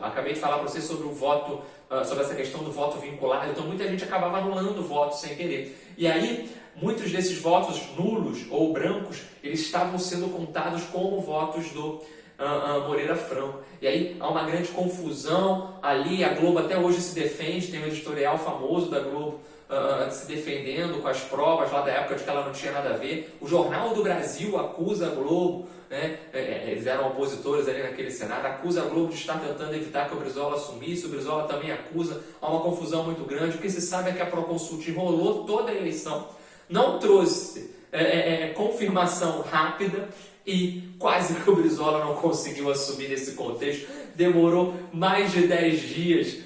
acabei de falar para você sobre o voto, sobre essa questão do voto vinculado, então muita gente acabava anulando o voto sem querer. E aí, muitos desses votos nulos ou brancos, eles estavam sendo contados como votos do Moreira Franco. E aí há uma grande confusão ali, a Globo até hoje se defende, tem um editorial famoso da Globo se defendendo com as provas lá da época de que ela não tinha nada a ver. O Jornal do Brasil acusa a Globo, eles eram opositores ali naquele cenário, acusa a Globo de estar tentando evitar que o Brizola assumisse, o Brizola também acusa, há uma confusão muito grande. O que se sabe é que a Proconsult enrolou toda a eleição, não trouxe confirmação rápida e quase que o Brizola não conseguiu assumir nesse contexto. Demorou mais de 10 dias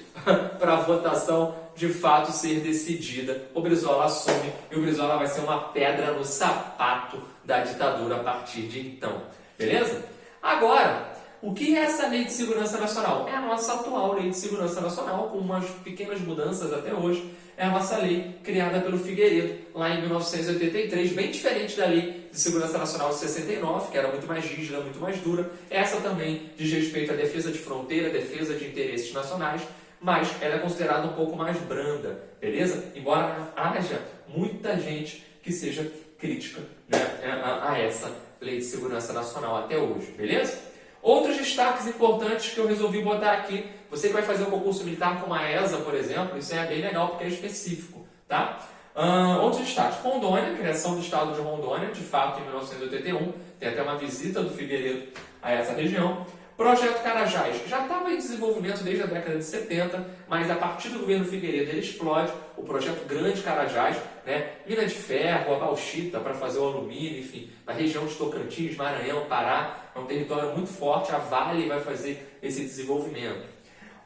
para a votação de fato ser decidida. O Brizola assume e o Brizola vai ser uma pedra no sapato da ditadura a partir de então. Beleza? Agora, o que é essa Lei de Segurança Nacional? É a nossa atual Lei de Segurança Nacional, com umas pequenas mudanças até hoje. É a nossa lei criada pelo Figueiredo, lá em 1983, bem diferente da Lei de Segurança Nacional de 69, que era muito mais rígida, muito mais dura. Essa também diz respeito à defesa de fronteira, defesa de interesses nacionais, mas ela é considerada um pouco mais branda, beleza? Embora haja muita gente que seja crítica, né, a essa Lei de Segurança Nacional até hoje, beleza? Outros destaques importantes que eu resolvi botar aqui, você que vai fazer um concurso militar com a ESA, por exemplo, isso é bem legal porque é específico, tá? Outros destaques, Rondônia, criação do estado de Rondônia, de fato em 1981, tem até uma visita do Figueiredo a essa região. Projeto Carajás já estava em desenvolvimento desde a década de 70, mas a partir do governo Figueiredo ele explode, o projeto Grande Carajás, né? Mina de ferro, a bauxita para fazer o alumínio, enfim, na região de Tocantins, Maranhão, Pará, é um território muito forte, a Vale vai fazer esse desenvolvimento.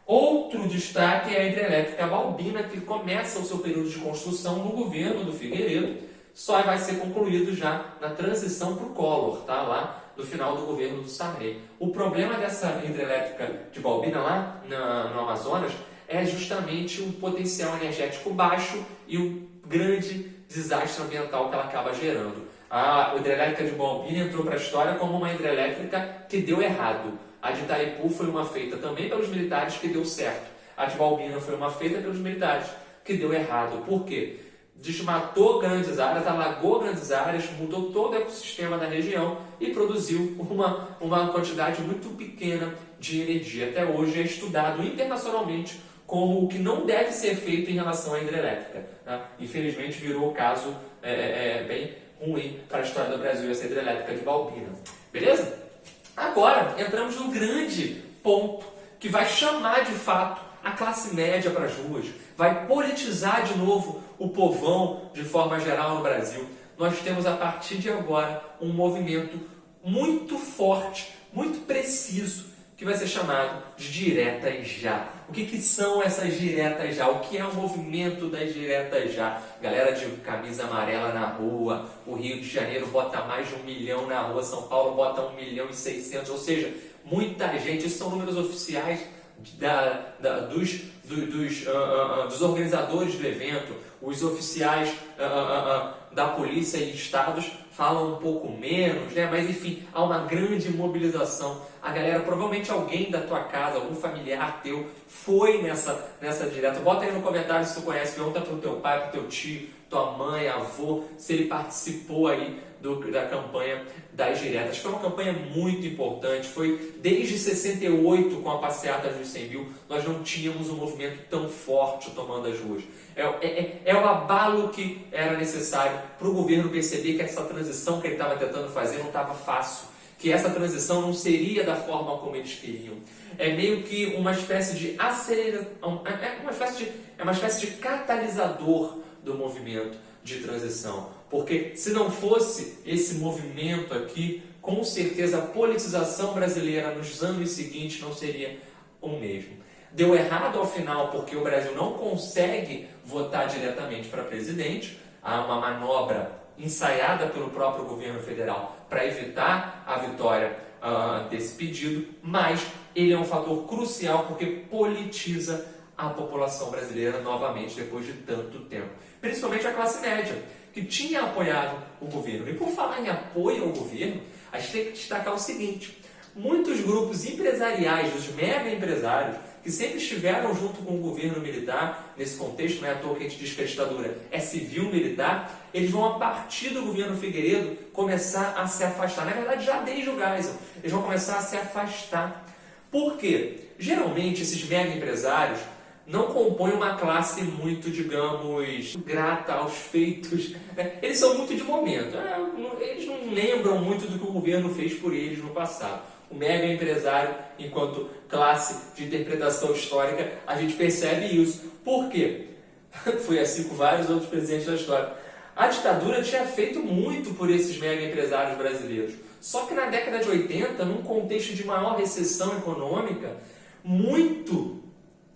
Outro destaque é a hidrelétrica Balbina, que começa o seu período de construção no governo do Figueiredo, só vai ser concluído já na transição para o Collor, tá? Lá no final do governo do Sarney. O problema dessa hidrelétrica de Balbina lá no Amazonas é justamente o potencial energético baixo e o grande desastre ambiental que ela acaba gerando. A hidrelétrica de Balbina entrou para a história como uma hidrelétrica que deu errado. A de Itaipu foi uma feita também pelos militares que deu certo. A de Balbina foi uma feita pelos militares que deu errado. Por quê? Desmatou grandes áreas, alagou grandes áreas, mudou todo o ecossistema da região e produziu uma quantidade muito pequena de energia. Até hoje é estudado internacionalmente como o que não deve ser feito em relação à hidrelétrica. Tá? Infelizmente virou caso bem ruim para a história do Brasil, essa hidrelétrica de Balbina. Beleza? Agora entramos num grande ponto que vai chamar de fato a classe média para as ruas, vai politizar de novo o povão de forma geral no Brasil. Nós temos a partir de agora um movimento muito forte, muito preciso, que vai ser chamado de diretas já. O que são essas diretas já? O que é o movimento das diretas já? Galera de camisa amarela na rua, o Rio de Janeiro bota mais de 1 milhão na rua, São Paulo bota 1.600.000, ou seja, muita gente. Esses são números oficiais dos organizadores do evento. Os oficiais da polícia e estados falam um pouco menos, né? Mas enfim, há uma grande mobilização. A galera, provavelmente alguém da tua casa, algum familiar teu, foi nessa direta. Bota aí no comentário se tu conhece, pergunta pro teu pai, pro teu tio, tua mãe, avô, se ele participou aí da campanha das diretas. Foi uma campanha muito importante, foi desde 68, com a passeata dos 100 mil, nós não tínhamos um movimento tão forte tomando as ruas. É o abalo que era necessário para o governo perceber que essa transição que ele estava tentando fazer não estava fácil, que essa transição não seria da forma como eles queriam. É meio que uma espécie de aceleração, uma espécie de catalisador do movimento de transição. Porque se não fosse esse movimento aqui, com certeza a politização brasileira nos anos seguintes não seria o mesmo. Deu errado ao final porque o Brasil não consegue votar diretamente para presidente. Há uma manobra ensaiada pelo próprio governo federal para evitar a vitória desse pedido, mas ele é um fator crucial porque politiza a população brasileira novamente depois de tanto tempo. Principalmente a classe média, que tinha apoiado o governo. E por falar em apoio ao governo, a gente tem que destacar o seguinte: muitos grupos empresariais, os mega empresários, que sempre estiveram junto com o governo militar, nesse contexto, não é à toa que a gente diz que a ditadura é civil-militar, eles vão, a partir do governo Figueiredo, começar a se afastar. Na verdade, já desde o Geisel, eles vão começar a se afastar. Por quê? Geralmente, esses mega empresários não compõem uma classe muito, digamos, grata aos feitos. Eles são muito de momento. Eles não lembram muito do que o governo fez por eles no passado. O mega empresário, enquanto classe de interpretação histórica, a gente percebe isso. Por quê? Foi assim com vários outros presidentes da história. A ditadura tinha feito muito por esses mega empresários brasileiros. Só que na década de 80, num contexto de maior recessão econômica, muito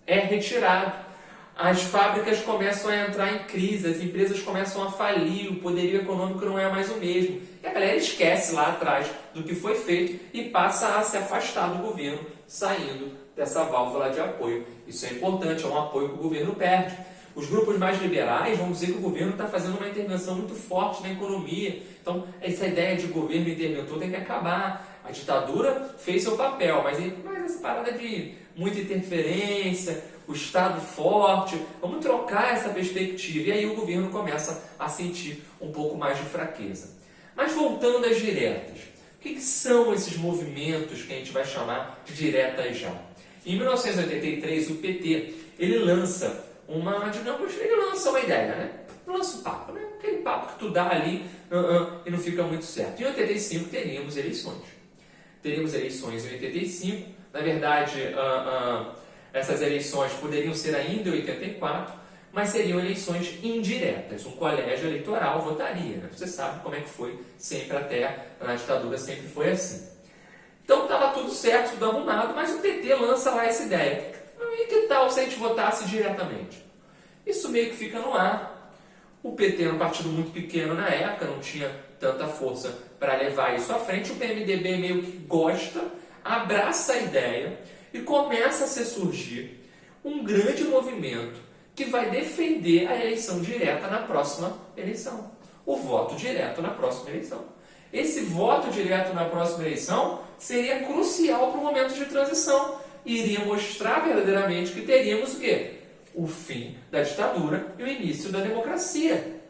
é retirado. As fábricas começam a entrar em crise, as empresas começam a falir, o poderio econômico não é mais o mesmo. E a galera esquece lá atrás do que foi feito e passa a se afastar do governo, saindo dessa válvula de apoio. Isso é importante, é um apoio que o governo perde. Os grupos mais liberais vão dizer que o governo está fazendo uma intervenção muito forte na economia. Então, essa ideia de governo interventor tem que acabar. A ditadura fez seu papel, mas essa parada de muita interferência, o Estado forte, vamos trocar essa perspectiva. E aí o governo começa a sentir um pouco mais de fraqueza. Mas voltando às diretas, o que são esses movimentos que a gente vai chamar de diretas já? Em 1983, o PT, ele lança uma ideia, né? Lança um papo, né? Aquele papo que tu dá ali e não fica muito certo. Em 85 teríamos eleições. Teríamos eleições em 85. Na verdade, essas eleições poderiam ser ainda em 84, mas seriam eleições indiretas. Um colégio eleitoral votaria, né? Você sabe como é que foi sempre até na ditadura, sempre foi assim. Então estava tudo certo, tudo arrumado, mas o PT lança lá essa ideia. E que tal se a gente votasse diretamente? Isso meio que fica no ar. O PT era um partido muito pequeno na época, não tinha tanta força para levar isso à frente. O PMDB meio que gosta, abraça a ideia e começa a se surgir um grande movimento que vai defender a eleição direta na próxima eleição. O voto direto na próxima eleição. Esse voto direto na próxima eleição seria crucial para o momento de transição. Iria mostrar verdadeiramente que teríamos o quê? O fim da ditadura e o início da democracia.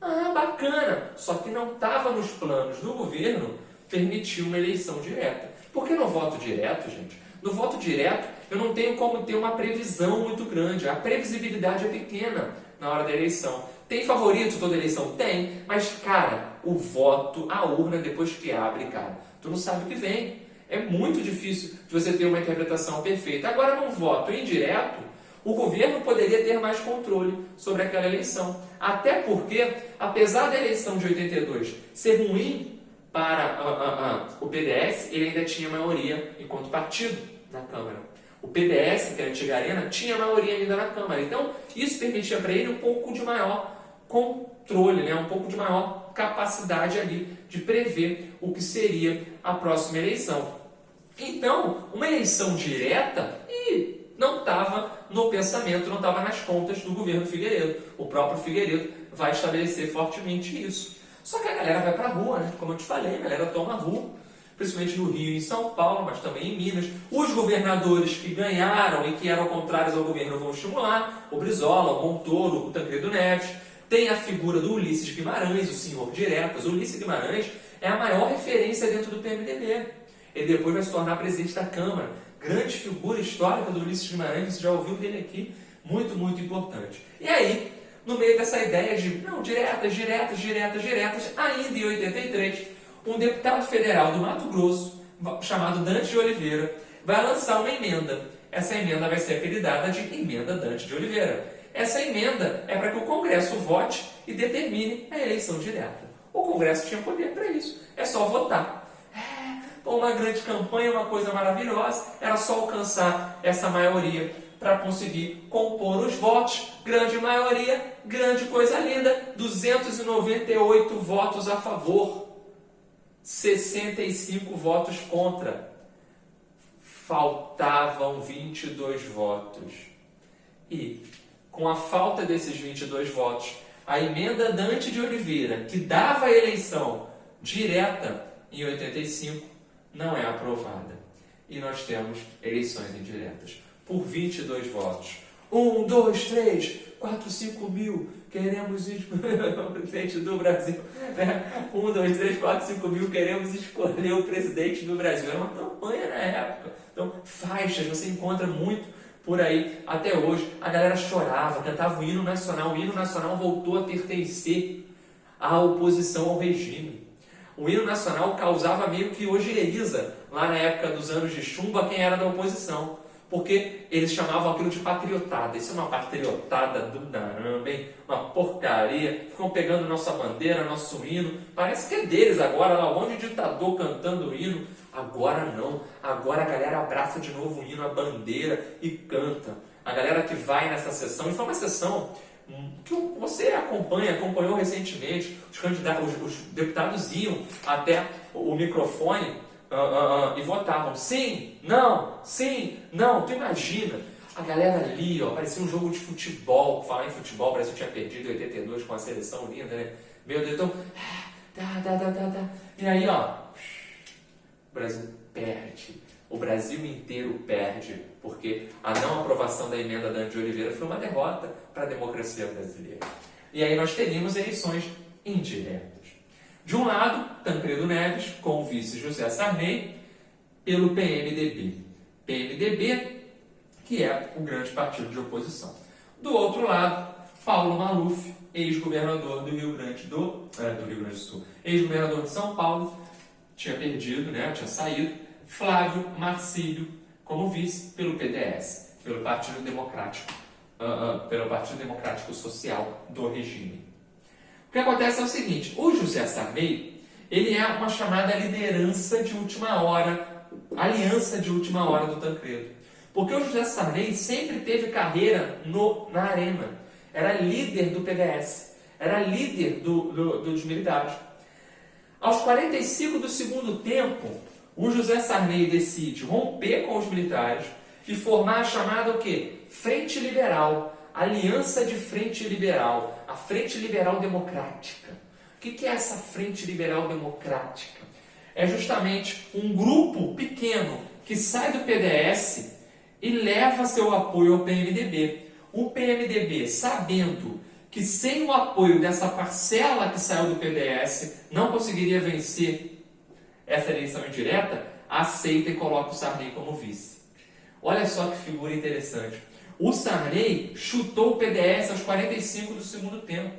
Ah, bacana! Só que não estava nos planos do governo permitir uma eleição direta. Porque no voto direto, gente, no voto direto eu não tenho como ter uma previsão muito grande. A previsibilidade é pequena na hora da eleição. Tem favorito toda eleição? Tem. Mas, cara, o voto, a urna, depois que abre, cara, tu não sabe o que vem. É muito difícil de você ter uma interpretação perfeita. Agora, num voto indireto, o governo poderia ter mais controle sobre aquela eleição. Até porque, apesar da eleição de 82 ser ruim para o PDS, ele ainda tinha maioria enquanto partido na Câmara. O PDS, que é a antiga Arena, tinha maioria ainda na Câmara. Então, isso permitia para ele um pouco de maior controle, né? Um pouco de maior capacidade ali de prever o que seria a próxima eleição. Então, uma eleição direta não estava no pensamento, não estava nas contas do governo Figueiredo. O próprio Figueiredo vai estabelecer fortemente isso. Só que a galera vai para a rua, né? Como eu te falei, a galera toma a rua, principalmente no Rio e em São Paulo, mas também em Minas. Os governadores que ganharam e que eram contrários ao governo vão estimular: o Brizola, o Montoro, o Tancredo Neves. Tem a figura do Ulisses Guimarães, o senhor diretas. O Ulisses Guimarães é a maior referência dentro do PMDB. Ele depois vai se tornar presidente da Câmara. Grande figura histórica do Ulisses Guimarães, você já ouviu dele aqui, muito, muito importante. E aí, no meio dessa ideia de, diretas, ainda em 83, um deputado federal do Mato Grosso, chamado Dante de Oliveira, vai lançar uma emenda. Essa emenda vai ser apelidada de Emenda Dante de Oliveira. Essa emenda é para que o Congresso vote e determine a eleição direta. O Congresso tinha poder para isso, é só votar. Uma grande campanha, uma coisa maravilhosa, era só alcançar essa maioria para conseguir compor os votos. Grande maioria, grande coisa linda, 298 votos a favor, 65 votos contra. Faltavam 22 votos. E, com a falta desses 22 votos, a emenda Dante de Oliveira, que dava a eleição direta em 85, não é aprovada. E nós temos eleições indiretas por 22 votos. 1, 2, 3, 4, 5 mil, queremos o presidente do Brasil. 1, 2, 3, 4, 5 mil, queremos escolher o presidente do Brasil. Era uma campanha na época. Então, faixas, você encontra muito por aí até hoje. A galera chorava, cantava o hino nacional. O hino nacional voltou a pertencer à oposição ao regime. O hino nacional causava meio que ojeriza, lá na época dos anos de chumbo, a quem era da oposição. porque eles chamavam aquilo de patriotada. Isso é uma patriotada do caramba, hein? Uma porcaria. Ficam pegando nossa bandeira, nosso hino. Parece que é deles agora, lá um monte de ditador cantando o hino. Agora não. Agora a galera abraça de novo o hino, a bandeira e canta. A galera que vai nessa sessão, e foi uma sessão que você acompanhou recentemente, os candidatos, os deputados iam até o microfone e votavam sim, não, tu imagina, a galera ali, ó, parecia um jogo de futebol, falar em futebol, parece que eu tinha perdido em 82 com a seleção linda, né? Meu Deus, então, e aí, ó, o Brasil perde. O Brasil inteiro perde, porque a não aprovação da emenda da Andi Oliveira foi uma derrota para a democracia brasileira. E aí nós teríamos eleições indiretas. De um lado, Tancredo Neves, com o vice José Sarney, pelo PMDB. PMDB, que é o grande partido de oposição. Do outro lado, Paulo Maluf, ex-governador do Rio Grande do Sul, ex-governador de São Paulo, tinha perdido, né, tinha saído. Flávio Marcílio como vice pelo PDS, pelo Partido Democrático, pelo Partido Democrático Social do regime. O que acontece é o seguinte: o José Sarney, ele é uma chamada liderança de última hora, aliança de última hora do Tancredo, porque o José Sarney sempre teve carreira na arena, era líder do PDS, era líder dos militares. Aos 45 do segundo tempo, o José Sarney decide romper com os militares e formar a chamada o quê? Frente Liberal, Aliança de Frente Liberal, a Frente Liberal Democrática. O que é essa Frente Liberal Democrática? É justamente um grupo pequeno que sai do PDS e leva seu apoio ao PMDB. O PMDB, sabendo que sem o apoio dessa parcela que saiu do PDS não conseguiria vencer essa eleição indireta, aceita e coloca o Sarney como vice. Olha só que figura interessante. O Sarney chutou o PDS aos 45 do segundo tempo.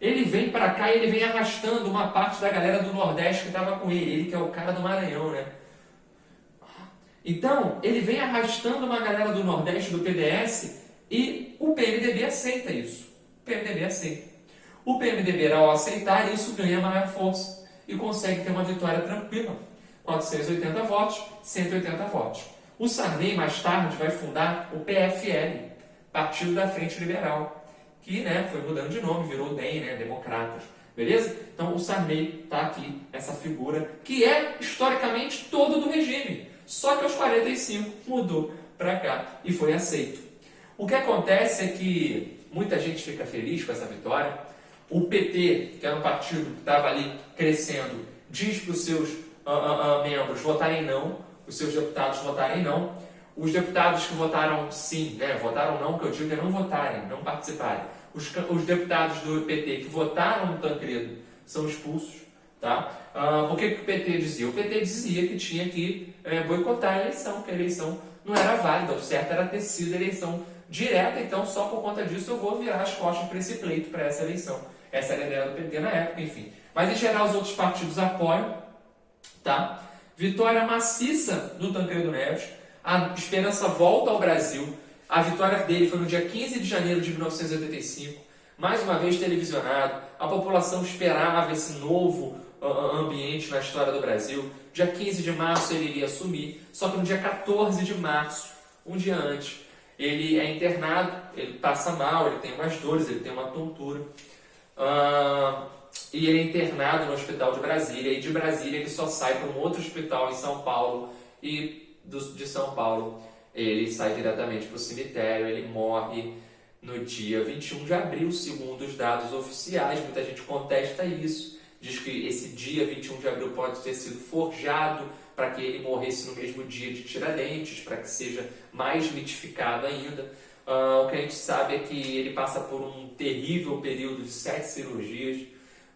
Ele vem para cá e ele vem arrastando uma parte da galera do Nordeste que estava com ele. Ele que é o cara do Maranhão, né? Então, ele vem arrastando uma galera do Nordeste, do PDS, e o PMDB aceita isso. O PMDB aceita. O PMDB, ao aceitar isso, ganha maior força e consegue ter uma vitória tranquila. 480 votos, 180 votos. O Sarney, mais tarde, vai fundar o PFL, Partido da Frente Liberal, que, né, foi mudando de nome, virou DEM, né, Democratas. Beleza? Então, o Sarney está aqui, essa figura, que é, historicamente, todo do regime. Só que aos 45 mudou para cá e foi aceito. O que acontece é que muita gente fica feliz com essa vitória. O PT, que era um partido que estava ali crescendo, diz para os seus membros votarem não, os seus deputados votarem não. Os deputados que votaram sim, né, votaram não, que eu digo é não votarem, não participarem. Os deputados do PT que votaram no Tancredo são expulsos. Tá? O que o PT dizia? O PT dizia que tinha que boicotar a eleição, que a eleição não era válida, o certo era ter sido eleição direta, então só por conta disso eu vou virar as costas para esse pleito, para essa eleição. Essa era a ideia do PT na época, enfim. Mas em geral os outros partidos apoiam, tá? Vitória maciça do Tancredo Neves, a esperança volta ao Brasil, a vitória dele foi no dia 15 de janeiro de 1985, mais uma vez televisionado, a população esperava esse novo ambiente na história do Brasil. Dia 15 de março ele iria assumir, só que no dia 14 de março, um dia antes, ele é internado, ele passa mal, ele tem umas dores, ele tem uma tontura. E ele é internado no hospital de Brasília, e de Brasília ele só sai para um outro hospital em São Paulo, e de São Paulo ele sai diretamente para o cemitério, ele morre no dia 21 de abril, segundo os dados oficiais. Muita gente contesta isso, diz que esse dia 21 de abril pode ter sido forjado para que ele morresse no mesmo dia de Tiradentes, para que seja mais mitificado ainda. O que a gente sabe é que ele passa por um terrível período de 7 cirurgias,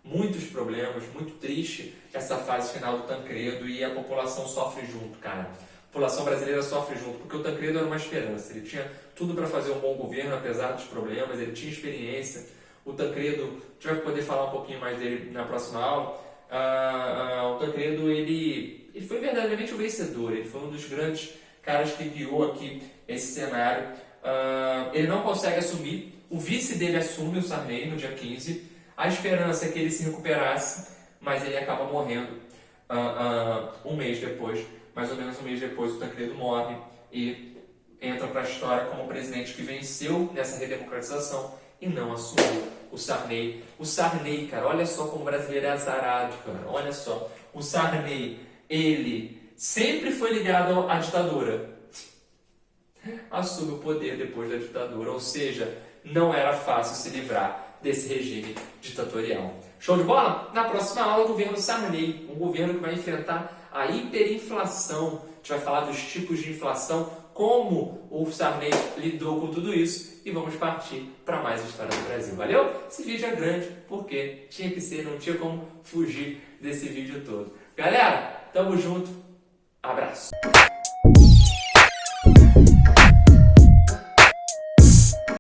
muitos problemas, muito triste essa fase final do Tancredo, e a população sofre junto, cara. A população brasileira sofre junto, porque o Tancredo era uma esperança, ele tinha tudo para fazer um bom governo, apesar dos problemas, ele tinha experiência. O Tancredo, a gente vai poder falar um pouquinho mais dele na próxima aula. O Tancredo, ele foi verdadeiramente o vencedor, ele foi um dos grandes caras que guiou aqui esse cenário. Ele não consegue assumir, o vice dele assume, o Sarney, no dia 15. A esperança é que ele se recuperasse, mas ele acaba morrendo um mês depois, mais ou menos um mês depois, o Tancredo morre e entra para a história como o presidente que venceu nessa redemocratização e não assumiu o Sarney. O Sarney, cara, olha só como o brasileiro é azarado, cara, olha só. O Sarney, ele sempre foi ligado à ditadura. Assume o poder depois da ditadura, ou seja, não era fácil se livrar desse regime ditatorial. Show de bola? Na próxima aula, o governo Sarney, um governo que vai enfrentar a hiperinflação. A gente vai falar dos tipos de inflação, como o Sarney lidou com tudo isso e vamos partir para mais história do Brasil. Valeu? Esse vídeo é grande porque tinha que ser, não tinha como fugir desse vídeo todo. Galera, tamo junto, abraço!